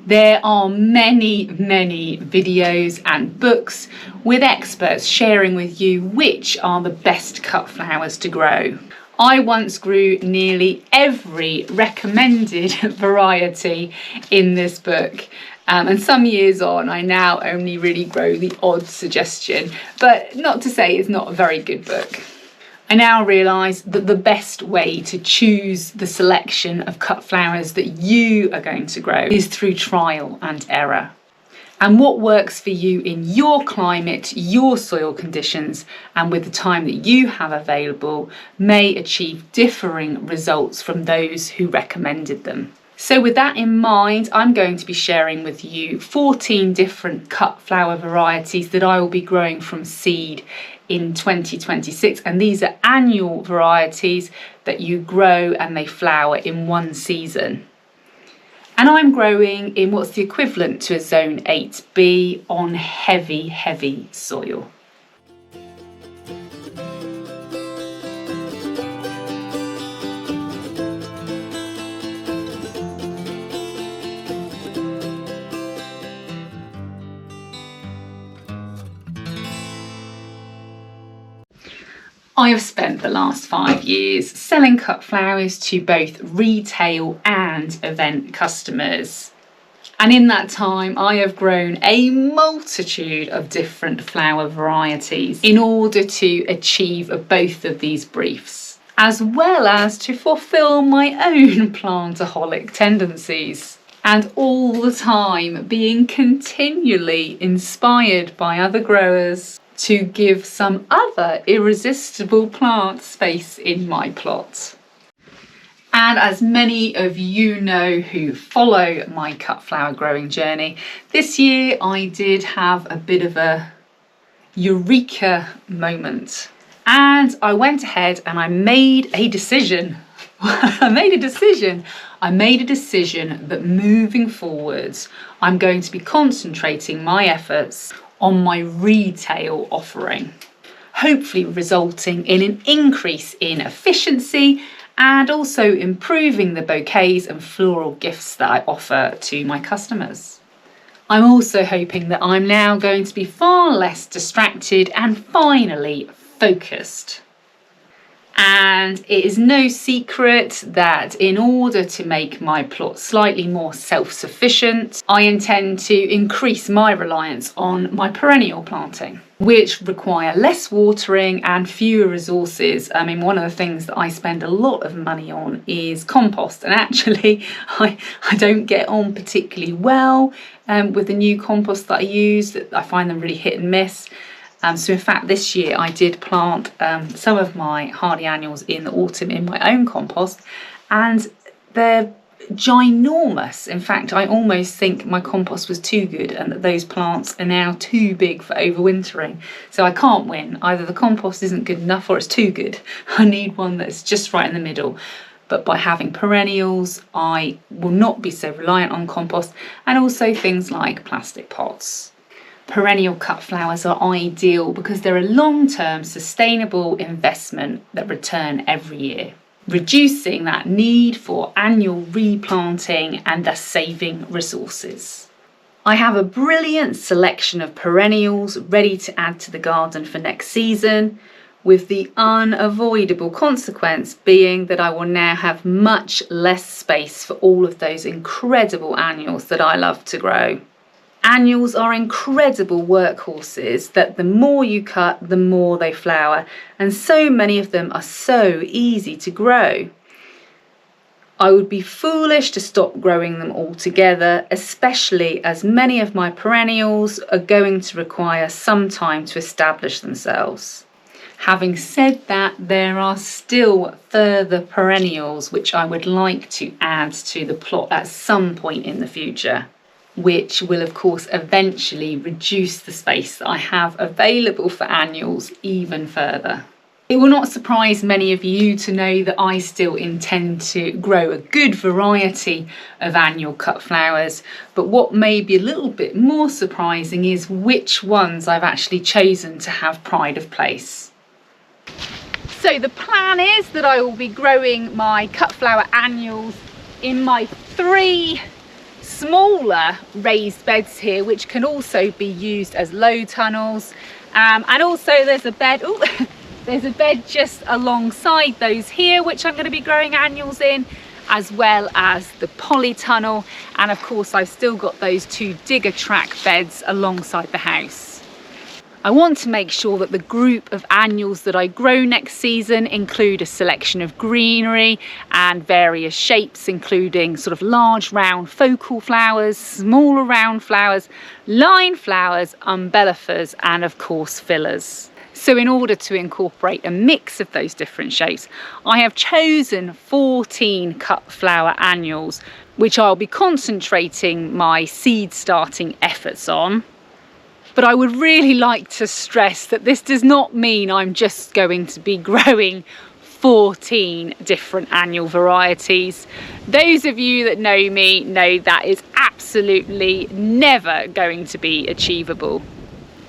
There are many videos and books with experts sharing with you which are the best cut flowers to grow. I once grew nearly every recommended variety in this book. And some years on, I now only really grow the odd suggestion, but not to say it's not a very good book. I now realise that the best way to choose the selection of cut flowers that you are going to grow is through trial and error. And what works for you in your climate, your soil conditions, and with the time that you have available may achieve differing results from those who recommended them. So with that in mind, I'm going to be sharing with you 14 different cut flower varieties that I will be growing from seed in 2026, and these are annual varieties that you grow and they flower in one season. And I'm growing in what's the equivalent to a zone 8B on heavy soil. I have spent the last 5 years selling cut flowers to both retail and event customers. And in that time, I have grown a multitude of different flower varieties in order to achieve both of these briefs, as well as to fulfill my own plantaholic tendencies. And all the time being continually inspired by other growers to give some other irresistible plant space in my plot. And as many of you know who follow my cut flower growing journey, this year I did have a bit of a eureka moment. And I went ahead and I made a decision. I made a decision that moving forwards, I'm going to be concentrating my efforts on my retail offering, hopefully resulting in an increase in efficiency and also improving the bouquets and floral gifts that I offer to my customers. I'm also hoping that I'm now going to be far less distracted and finally focused. And it is no secret that in order to make my plot slightly more self-sufficient, I intend to increase my reliance on my perennial planting, which require less watering and fewer resources. I mean, one of the things that I spend a lot of money on is compost, and actually I don't get on particularly well with the new compost that I use. I find them really hit and miss. So in fact, this year I did plant some of my hardy annuals in the autumn in my own compost, and they're ginormous. In fact, I almost think my compost was too good and that those plants are now too big for overwintering. So I can't win. Either the compost isn't good enough or it's too good. I need one that's just right in the middle. But by having perennials, I will not be so reliant on compost, and also things like plastic pots. Perennial cut flowers are ideal because they're a long-term sustainable investment that return every year, reducing that need for annual replanting and thus saving resources. I have a brilliant selection of perennials ready to add to the garden for next season, with the unavoidable consequence being that I will now have much less space for all of those incredible annuals that I love to grow. Annuals are incredible workhorses that the more you cut, the more they flower, and so many of them are so easy to grow. I would be foolish to stop growing them altogether, especially as many of my perennials are going to require some time to establish themselves. Having said that, there are still further perennials which I would like to add to the plot at some point in the future, which will of course eventually reduce the space that I have available for annuals even further. It will not surprise many of you to know that I still intend to grow a good variety of annual cut flowers, but what may be a little bit more surprising is which ones I've actually chosen to have pride of place. So the plan is that I will be growing my cut flower annuals in my 3 smaller raised beds here which can also be used as low tunnels, and also there's a bed there's a bed just alongside those here which I'm going to be growing annuals in, as well as the polytunnel, and of course I've still got those 2 digger track beds alongside the house. I want to make sure that the group of annuals that I grow next season include a selection of greenery and various shapes, including sort of large round focal flowers, smaller round flowers, line flowers, umbellifers, and of course fillers. So in order to incorporate a mix of those different shapes, I have chosen 14 cut flower annuals, which I'll be concentrating my seed starting efforts on. But I would really like to stress that this does not mean I'm just going to be growing 14 different annual varieties. Those of you that know me know that is absolutely never going to be achievable.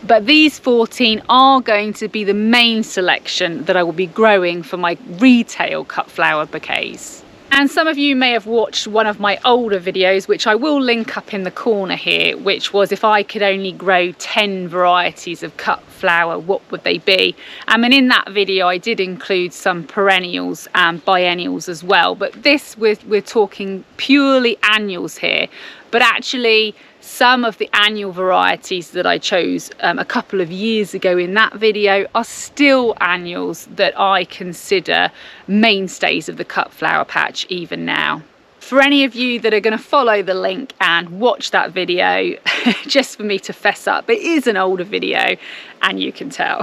But these 14 are going to be the main selection that I will be growing for my retail cut flower bouquets. And some of you may have watched one of my older videos, which I will link up in the corner here, which was if I could only grow 10 varieties of cut flower, what would they be? And in that video I did include some perennials and biennials as well, but this we're talking purely annuals here. But actually some of the annual varieties that I chose a couple of years ago in that video are still annuals that I consider mainstays of the cut flower patch even now. For any of you that are going to follow the link and watch that video, just for me to fess up, it is an older video and you can tell.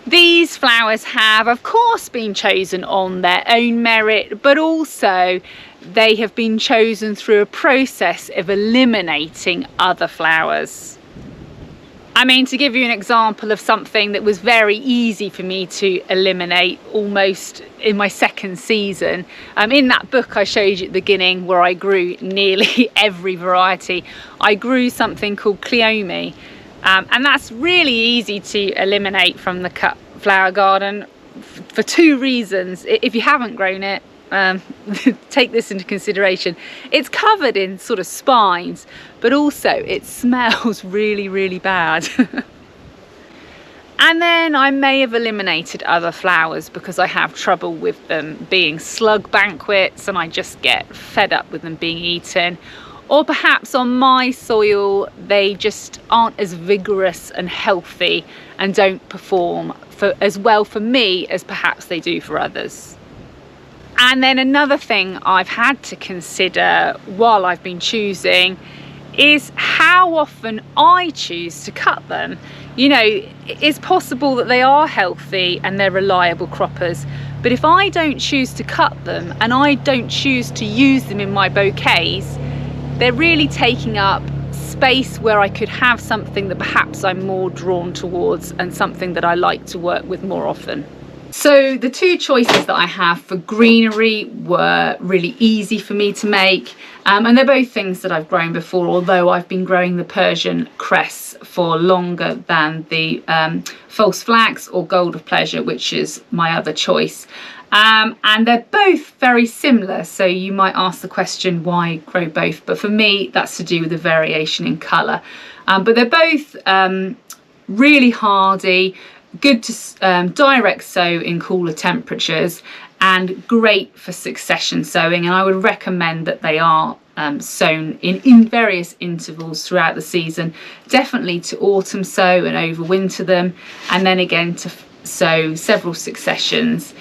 These flowers have of course been chosen on their own merit, but also they have been chosen through a process of eliminating other flowers. I mean, to give you an example of something that was very easy for me to eliminate almost in my second season, in that book I showed you at the beginning where I grew nearly every variety, I grew something called Cleome, and that's really easy to eliminate from the cut flower garden for 2 reasons. If you haven't grown it, take this into consideration. It's covered in sort of spines, but also it smells really, really bad. And then I may have eliminated other flowers because I have trouble with them being slug banquets and I just get fed up with them being eaten. Or perhaps on my soil they just aren't as vigorous and healthy and don't perform as well for me as perhaps they do for others. And then another thing I've had to consider while I've been choosing is how often I choose to cut them. You know, it's possible that they are healthy and they're reliable croppers, but if I don't choose to cut them and I don't choose to use them in my bouquets, they're really taking up space where I could have something that perhaps I'm more drawn towards and something that I like to work with more often. So the 2 choices that I have for greenery were really easy for me to make, and they're both things that I've grown before, although I've been growing the Persian cress for longer than the false flax or gold of pleasure, which is my other choice. And they're both very similar, so you might ask the question why grow both, but for me that's to do with the variation in colour. But they're both really hardy, good to direct sow in cooler temperatures, and great for succession sowing, and I would recommend that they are sown in various intervals throughout the season, definitely to autumn sow and overwinter them, and then again to sow several successions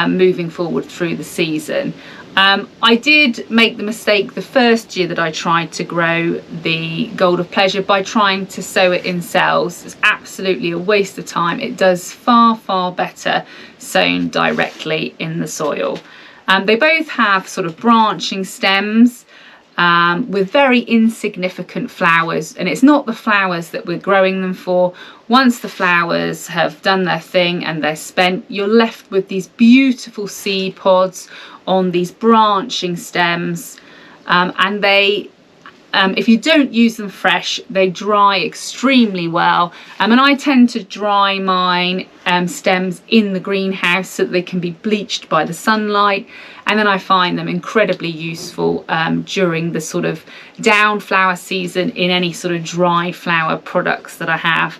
moving forward through the season. I did make the mistake the first year that I tried to grow the gold of pleasure by trying to sow it in cells. It's absolutely a waste of time. It does far better sown directly in the soil. They both have sort of branching stems with very insignificant flowers, and it's not the flowers that we're growing them for. Once the flowers have done their thing and they're spent, you're left with these beautiful seed pods on these branching stems, and they if you don't use them fresh, they dry extremely well. And I tend to dry mine stems in the greenhouse so that they can be bleached by the sunlight. And then I find them incredibly useful during the sort of down flower season in any sort of dry flower products that I have.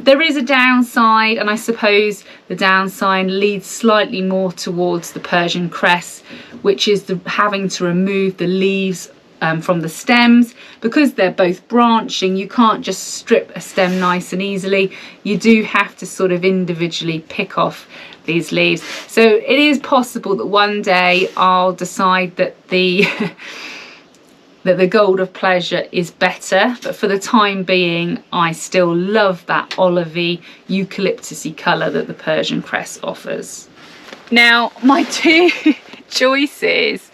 There is a downside, and I suppose the downside leads slightly more towards the Persian cress, which is having to remove the leaves from the stems. Because they're both branching, you can't just strip a stem nice and easily. You do have to sort of individually pick off these leaves. So it is possible that one day I'll decide that the that the Gold of Pleasure is better, but for the time being I still love that olivey eucalyptusy colour that the Persian cress offers. Now my two choices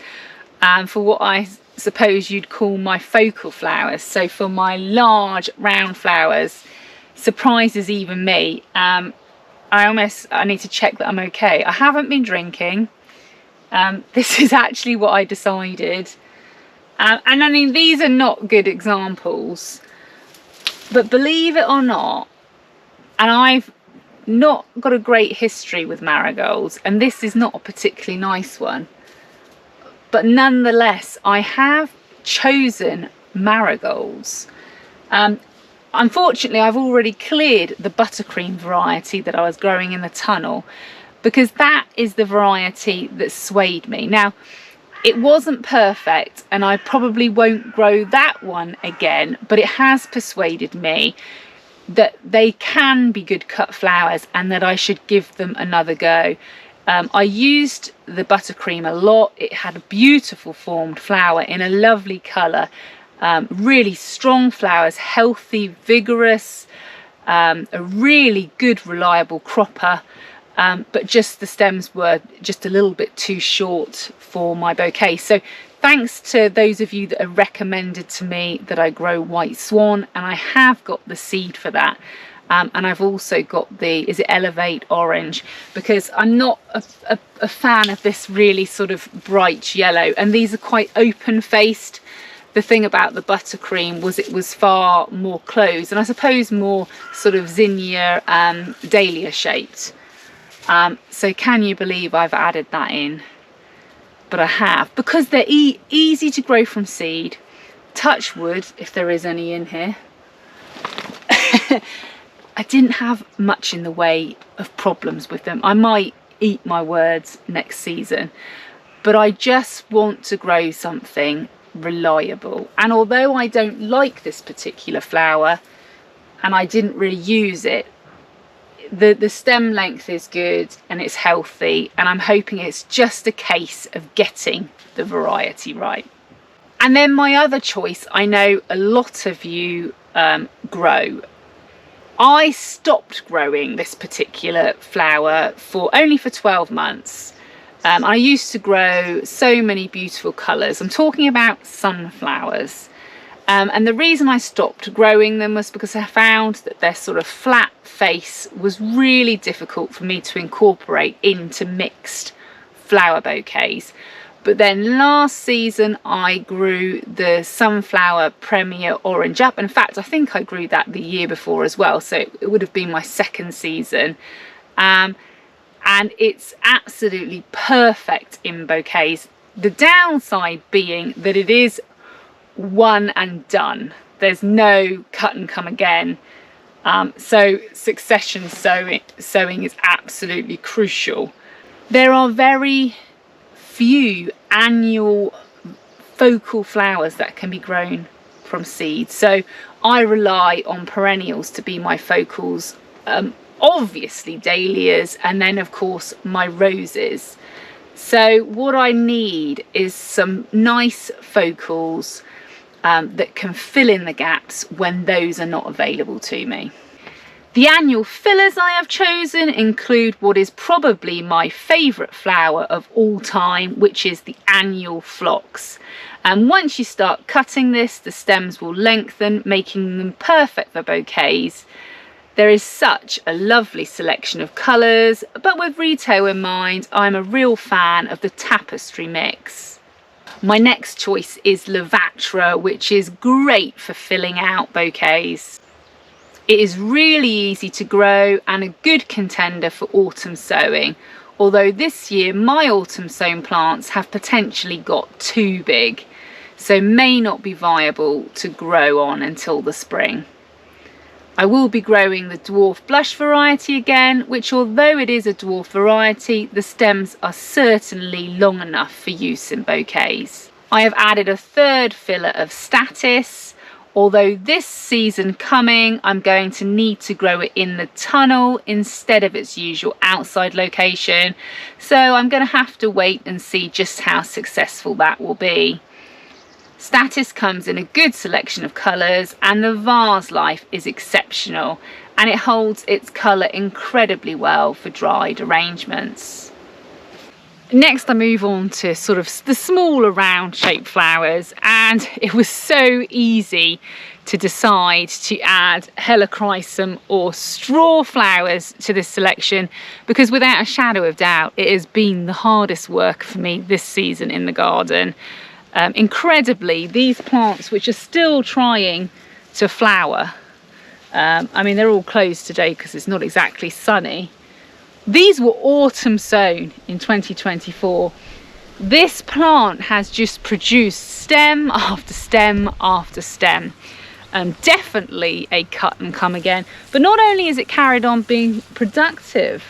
for what I suppose you'd call my focal flowers, so for my large round flowers, surprises even me. I need to check that I'm okay. I haven't been drinking. This is actually what I decided. And I mean, these are not good examples, but believe it or not, and I've not got a great history with marigolds, and this is not a particularly nice one, but nonetheless, I have chosen marigolds. Unfortunately, I've already cleared the buttercream variety that I was growing in the tunnel, because that is the variety that swayed me. Now, it wasn't perfect, and I probably won't grow that one again, but it has persuaded me that they can be good cut flowers and that I should give them another go. I used the buttercream a lot. It had a beautiful formed flower in a lovely colour, really strong flowers, healthy, vigorous, a really good reliable cropper. But just the stems were just a little bit too short for my bouquet. So thanks to those of you that have recommended to me that I grow white swan, and I have got the seed for that. And I've also got the, is it Elevate Orange? Because I'm not a fan of this really sort of bright yellow, and these are quite open faced. The thing about the buttercream was it was far more closed, and I suppose more sort of zinnia dahlia shaped. So can you believe I've added that in? But I have, because they're easy to grow from seed. Touch wood, if there is any in here. I didn't have much in the way of problems with them. I might eat my words next season, but I just want to grow something reliable. And although I don't like this particular flower, and I didn't really use it, the stem length is good and it's healthy, and I'm hoping it's just a case of getting the variety right. And then my other choice, I know a lot of you grow. I stopped growing this particular flower only for 12 months. I used to grow so many beautiful colours. I'm talking about sunflowers. And the reason I stopped growing them was because I found that their sort of flat face was really difficult for me to incorporate into mixed flower bouquets. But then last season I grew the sunflower Premier Orange up. In fact, I think I grew that the year before as well, so it would have been my second season. And it's absolutely perfect in bouquets. The downside being that it is one and done. There's no cut and come again. So succession sowing is absolutely crucial. There are very few annual focal flowers that can be grown from seed, so I rely on perennials to be my focals. Obviously dahlias, and then of course my roses. So what I need is some nice focals that can fill in the gaps when those are not available to me. The annual fillers I have chosen include what is probably my favourite flower of all time, which is the annual phlox. And once you start cutting this, the stems will lengthen, making them perfect for bouquets. There is such a lovely selection of colours, but with retail in mind, I'm a real fan of the tapestry mix. My next choice is Lavatra, which is great for filling out bouquets. It is really easy to grow and a good contender for autumn sowing, although this year my autumn sown plants have potentially got too big, so may not be viable to grow on until the spring. I will be growing the dwarf blush variety again, which although it is a dwarf variety, the stems are certainly long enough for use in bouquets. I have added a third filler of statice, although this season coming I'm going to need to grow it in the tunnel instead of its usual outside location, so I'm going to have to wait and see just how successful that will be. Statice comes in a good selection of colours and the vase life is exceptional, and it holds its colour incredibly well for dried arrangements. Next I move on to sort of the smaller round shaped flowers, and it was so easy to decide to add helichrysum or straw flowers to this selection, because without a shadow of doubt it has been the hardest work for me this season in the garden. Incredibly, these plants, which are still trying to flower, I mean they're all closed today because it's not exactly sunny. These were autumn sown in 2024. This plant has just produced stem after stem after stem. Definitely a cut and come again. But not only is it carried on being productive,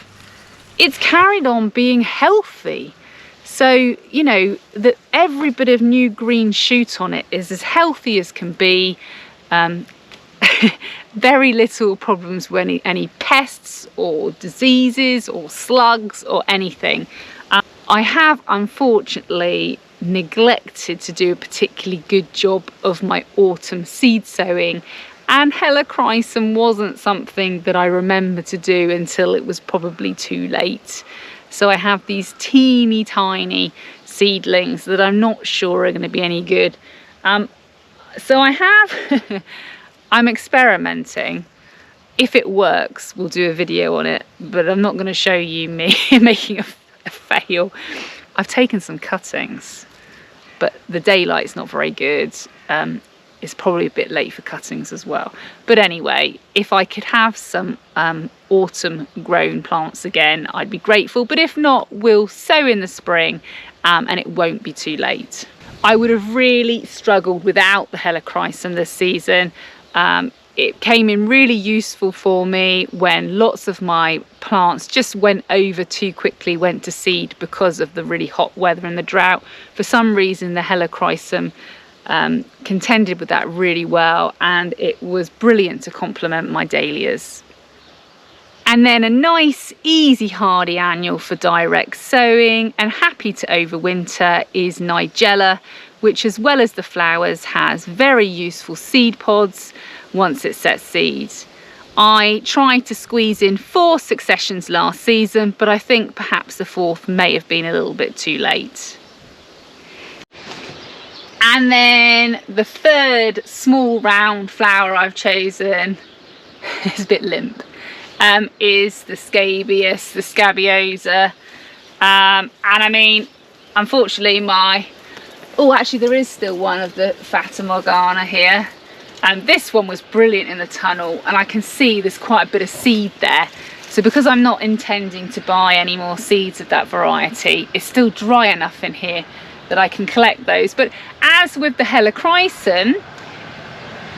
it's carried on being healthy. So, you know, that every bit of new green shoot on it is as healthy as can be. Very little problems with any pests or diseases or slugs or anything. I have unfortunately neglected to do a particularly good job of my autumn seed sowing, and helichrysum wasn't something that I remember to do until it was probably too late. So I have these teeny tiny seedlings that I'm not sure are going to be any good. So I have, I'm experimenting. If it works, we'll do a video on it, but I'm not going to show you me making a fail. I've taken some cuttings, but the daylight's not very good. It's probably a bit late for cuttings as well. But anyway, if I could have some autumn grown plants again, I'd be grateful. But if not, we'll sow in the spring and it won't be too late. I would have really struggled without the helichrysum this season. It came in really useful for me when lots of my plants just went over too quickly, went to seed because of the really hot weather and the drought. For some reason, the helichrysum contended with that really well, and it was brilliant to complement my dahlias. And then a nice, easy, hardy annual for direct sowing and happy to overwinter is Nigella, which as well as the flowers has very useful seed pods once it sets seeds. I tried to squeeze in 4 successions last season, but I think perhaps the 4th may have been a little bit too late. And then the third small round flower I've chosen is a bit limp, is the scabious, the scabiosa. And I mean, unfortunately actually there is still one of the Fata Morgana here. And this one was brilliant in the tunnel, and I can see there's quite a bit of seed there. So because I'm not intending to buy any more seeds of that variety, it's still dry enough in here that I can collect those. But as with the helichrysum,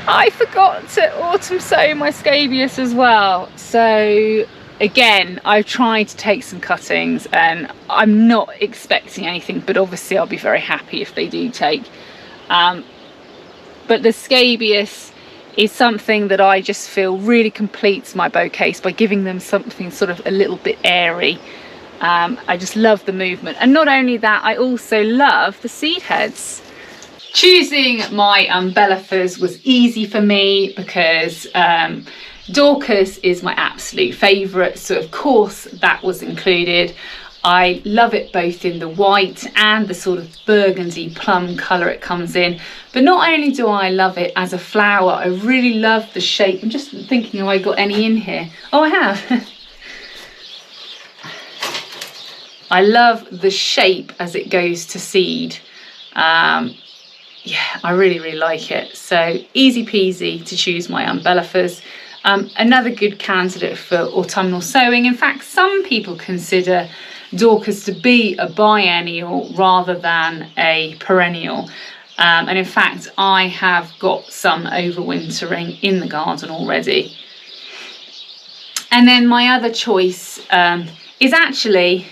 I forgot to autumn sow my scabious as well. So again, I've tried to take some cuttings and I'm not expecting anything, but obviously I'll be very happy if they do take. But the scabious is something that I just feel really completes my bouquets by giving them something sort of a little bit airy. I just love the movement, and not only that, I also love the seed heads. Choosing my umbellifers was easy for me because Dorcas is my absolute favourite, so of course that was included. I love it both in the white and the sort of burgundy plum colour it comes in. But not only do I love it as a flower, I really love the shape. I'm just thinking, have I got any in here? Oh, I have. I love the shape as it goes to seed. Yeah, I really like it. So easy peasy to choose my umbellifers. Another good candidate for autumnal sowing. In fact, some people consider Dorcas to be a biennial rather than a perennial. And in fact, I have got some overwintering in the garden already. And then my other choice is actually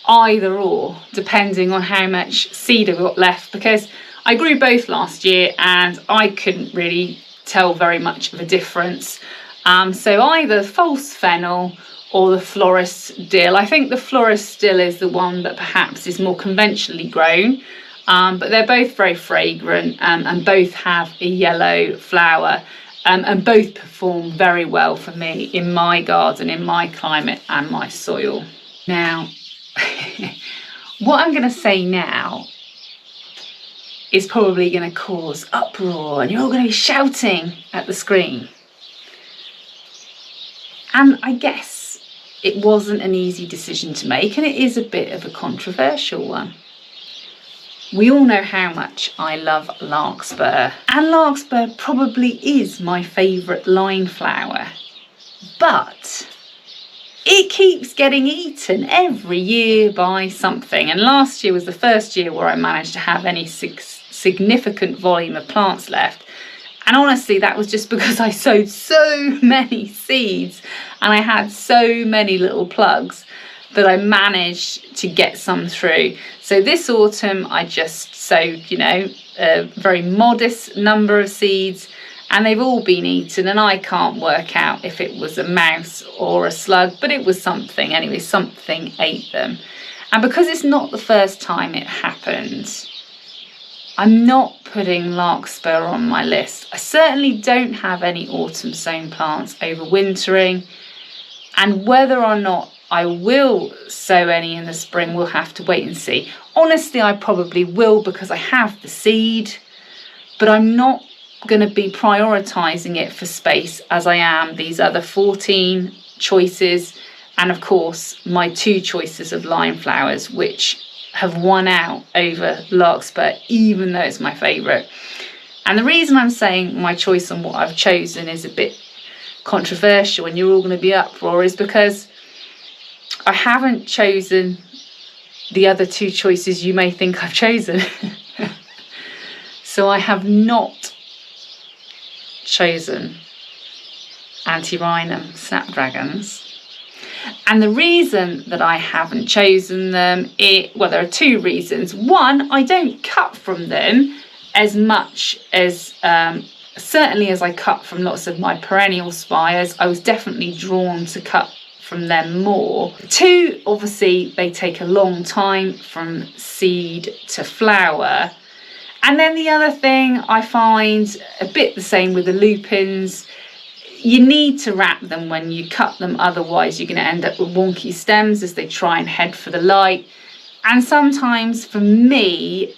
either or, depending on how much seed I've got left, because I grew both last year and I couldn't really tell very much of a difference. So either false fennel or the florist dill. I think the florist dill is the one that perhaps is more conventionally grown, but they're both very fragrant and both have a yellow flower, and both perform very well for me in my garden, in my climate and my soil. Now, what I'm going to say now is probably going to cause uproar and you're all going to be shouting at the screen. And I guess it wasn't an easy decision to make, and it is a bit of a controversial one. We all know how much I love larkspur, and larkspur probably is my favourite line flower, but it keeps getting eaten every year by something. And last year was the first year where I managed to have any significant volume of plants left. And honestly, that was just because I sowed so many seeds and I had so many little plugs that I managed to get some through. So this autumn, I just sowed, a very modest number of seeds, and they've all been eaten, and I can't work out if it was a mouse or a slug, but it was something. Anyway, something ate them. And because it's not the first time it happened, I'm not putting larkspur on my list. I certainly don't have any autumn sown plants overwintering, and whether or not I will sow any in the spring, we'll have to wait and see. Honestly, I probably will because I have the seed, but I'm not going to be prioritising it for space as I am these other 14 choices, and of course my 2 choices of line flowers, which have won out over larkspur, even though it's my favourite. And the reason I'm saying my choice on what I've chosen is a bit controversial and you're all going to be uproar is because I haven't chosen the other 2 choices you may think I've chosen. So I have not chosen antirrhinum snapdragons. And the reason that I haven't chosen them, there are 2 reasons. One, I don't cut from them as much as, certainly as I cut from lots of my perennial spires. I was definitely drawn to cut from them more. 2, obviously, they take a long time from seed to flower. And then the other thing I find a bit the same with the lupins, you need to wrap them when you cut them, otherwise you're going to end up with wonky stems as they try and head for the light. And sometimes for me,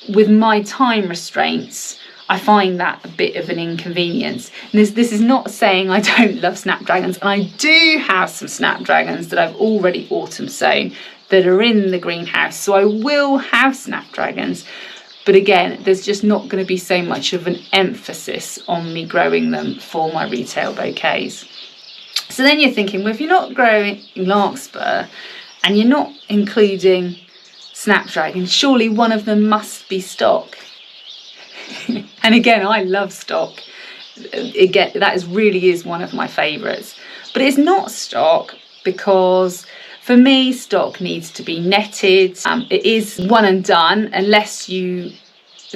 with my time restraints, I find that a bit of an inconvenience. And this is not saying I don't love snapdragons, and I do have some snapdragons that I've already autumn sown that are in the greenhouse, so I will have snapdragons. But again, there's just not going to be so much of an emphasis on me growing them for my retail bouquets. So then you're thinking, well, if you're not growing larkspur and you're not including snapdragons, surely one of them must be stock. And again, I love stock. Again, that really is one of my favourites. But it's not stock because for me, stock needs to be netted. It is one and done unless you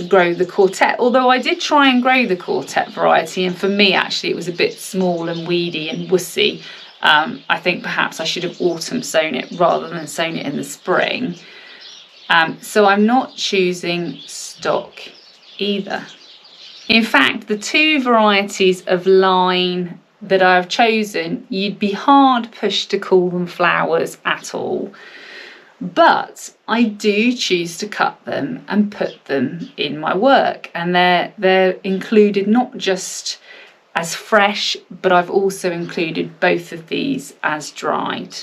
grow the quartet. Although I did try and grow the quartet variety, and for me, actually, it was a bit small and weedy and wussy. I think perhaps I should have autumn sown it rather than sown it in the spring. So I'm not choosing stock either. In fact, the 2 varieties of line that I've chosen, you'd be hard pushed to call them flowers at all. But I do choose to cut them and put them in my work. And they're included not just as fresh, but I've also included both of these as dried.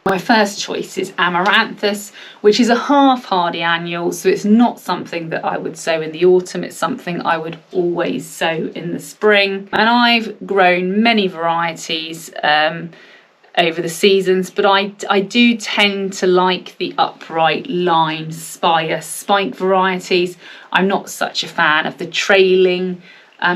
My first choice is Amaranthus, which is a half hardy annual, so it's not something that I would sow in the autumn. It's something I would always sow in the spring. And I've grown many varieties over the seasons, but I do tend to like the upright line spike varieties. I'm not such a fan of the trailing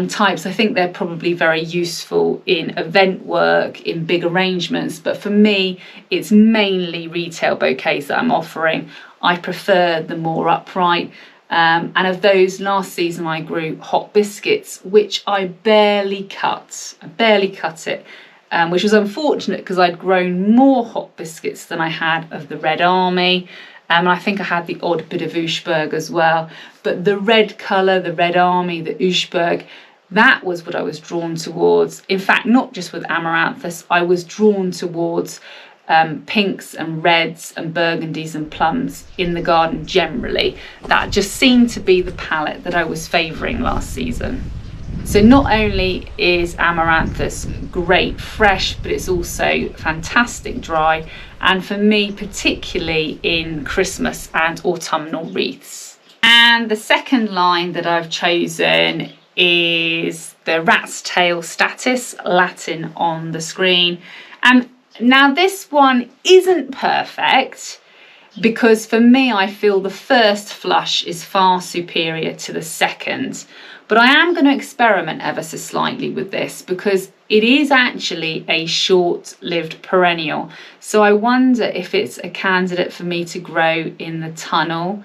types. I think they're probably very useful in event work, in big arrangements, but for me it's mainly retail bouquets that I'm offering. I prefer the more upright, and of those, last season I grew hot biscuits, which I barely cut it, which was unfortunate because I'd grown more hot biscuits than I had of the Red Army. And I think I had the odd bit of Uschberg as well. But the red colour, the Red Army, the Uschberg, that was what I was drawn towards. In fact, not just with Amaranthus, I was drawn towards pinks and reds and burgundies and plums in the garden generally. That just seemed to be the palette that I was favouring last season. So not only is Amaranthus great fresh, but it's also fantastic dry, and for me particularly in Christmas and autumnal wreaths. And the second line that I've chosen is the Rat's Tail Status, Latin on the screen. And now this one isn't perfect, because for me I feel the first flush is far superior to the second. But I am going to experiment ever so slightly with this, because it is actually a short-lived perennial. So I wonder if it's a candidate for me to grow in the tunnel,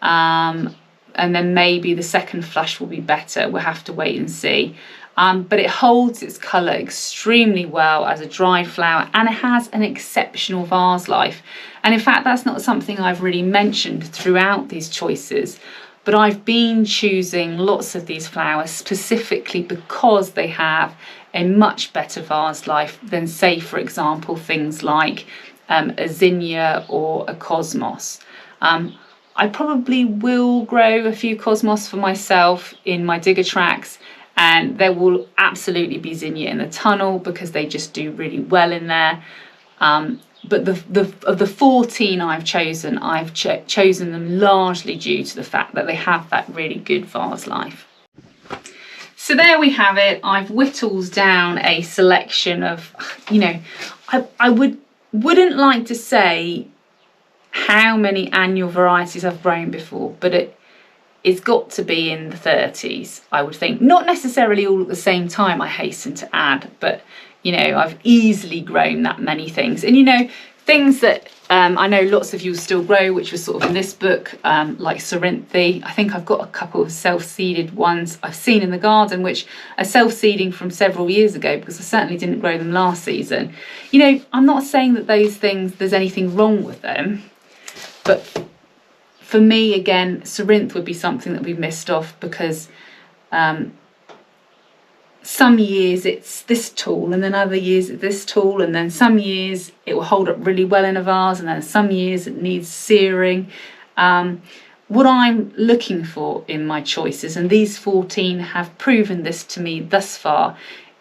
and then maybe the second flush will be better. We'll have to wait and see. But it holds its colour extremely well as a dried flower, and it has an exceptional vase life. And in fact, that's not something I've really mentioned throughout these choices. But I've been choosing lots of these flowers specifically because they have a much better vase life than, say, for example, things like a zinnia or a cosmos. I probably will grow a few cosmos for myself in my digger tracks, and there will absolutely be zinnia in the tunnel because they just do really well in there. But of the 14 I've chosen, I've chosen them largely due to the fact that they have that really good vase life. So there we have it. I've whittled down a selection of, I wouldn't like to say how many annual varieties I've grown before, but it's got to be in the 30s, I would think. Not necessarily all at the same time, I hasten to add, but I've easily grown that many things. And things that I know lots of you still grow, which was sort of in this book, like Cerinthe. I think I've got a couple of self-seeded ones I've seen in the garden, which are self-seeding from several years ago, because I certainly didn't grow them last season. I'm not saying that those things, there's anything wrong with them, but for me, again, Cerinthe would be something that we've missed off, because some years it's this tall, and then other years it's this tall, and then some years it will hold up really well in a vase, and then some years it needs searing. What I'm looking for in my choices, and these 14 have proven this to me thus far,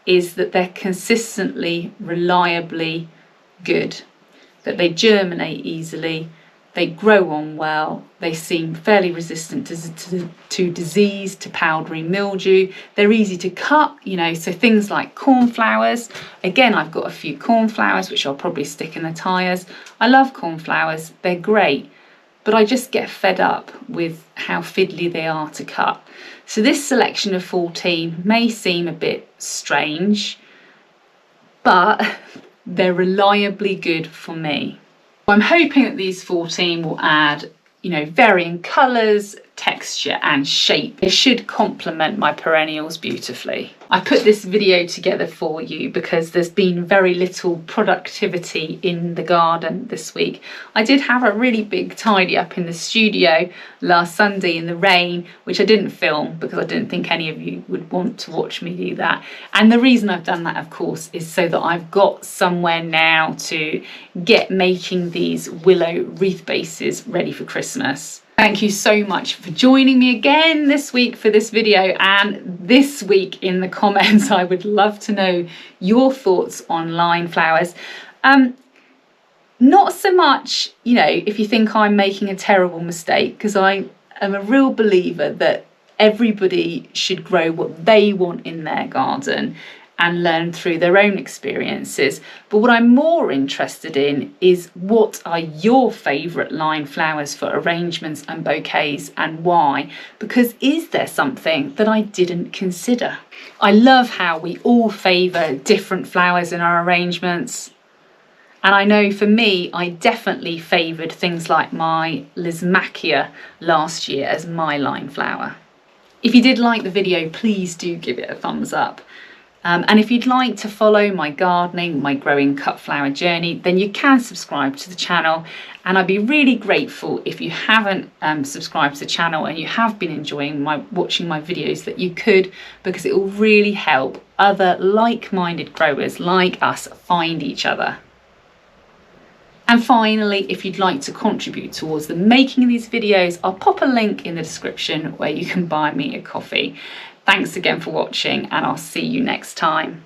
is that they're consistently, reliably good, that they germinate easily, they grow on well, they seem fairly resistant to disease, to powdery mildew, they're easy to cut, so things like cornflowers. Again, I've got a few cornflowers which I'll probably stick in the tyres. I love cornflowers, they're great, but I just get fed up with how fiddly they are to cut. So this selection of 14 may seem a bit strange, but they're reliably good for me. I'm hoping that these 14 will add, varying colours, texture and shape. It should complement my perennials beautifully. I put this video together for you because there's been very little productivity in the garden this week. I did have a really big tidy up in the studio last Sunday in the rain, which I didn't film because I didn't think any of you would want to watch me do that. And the reason I've done that, of course, is so that I've got somewhere now to get making these willow wreath bases ready for Christmas. Thank you so much for joining me again this week for this video, and this week in the comments I would love to know your thoughts on line flowers. Not so much, if you think I'm making a terrible mistake, because I am a real believer that everybody should grow what they want in their garden and learn through their own experiences. But what I'm more interested in is, what are your favourite line flowers for arrangements and bouquets, and why? Because is there something that I didn't consider? I love how we all favour different flowers in our arrangements. And I know for me, I definitely favoured things like my Lysimachia last year as my line flower. If you did like the video, please do give it a thumbs up. And if you'd like to follow my gardening, my growing cut flower journey, then you can subscribe to the channel. And I'd be really grateful if you haven't subscribed to the channel and you have been enjoying watching my videos, that you could, because it will really help other like-minded growers like us find each other. And finally, if you'd like to contribute towards the making of these videos, I'll pop a link in the description where you can buy me a coffee. Thanks again for watching, and I'll see you next time.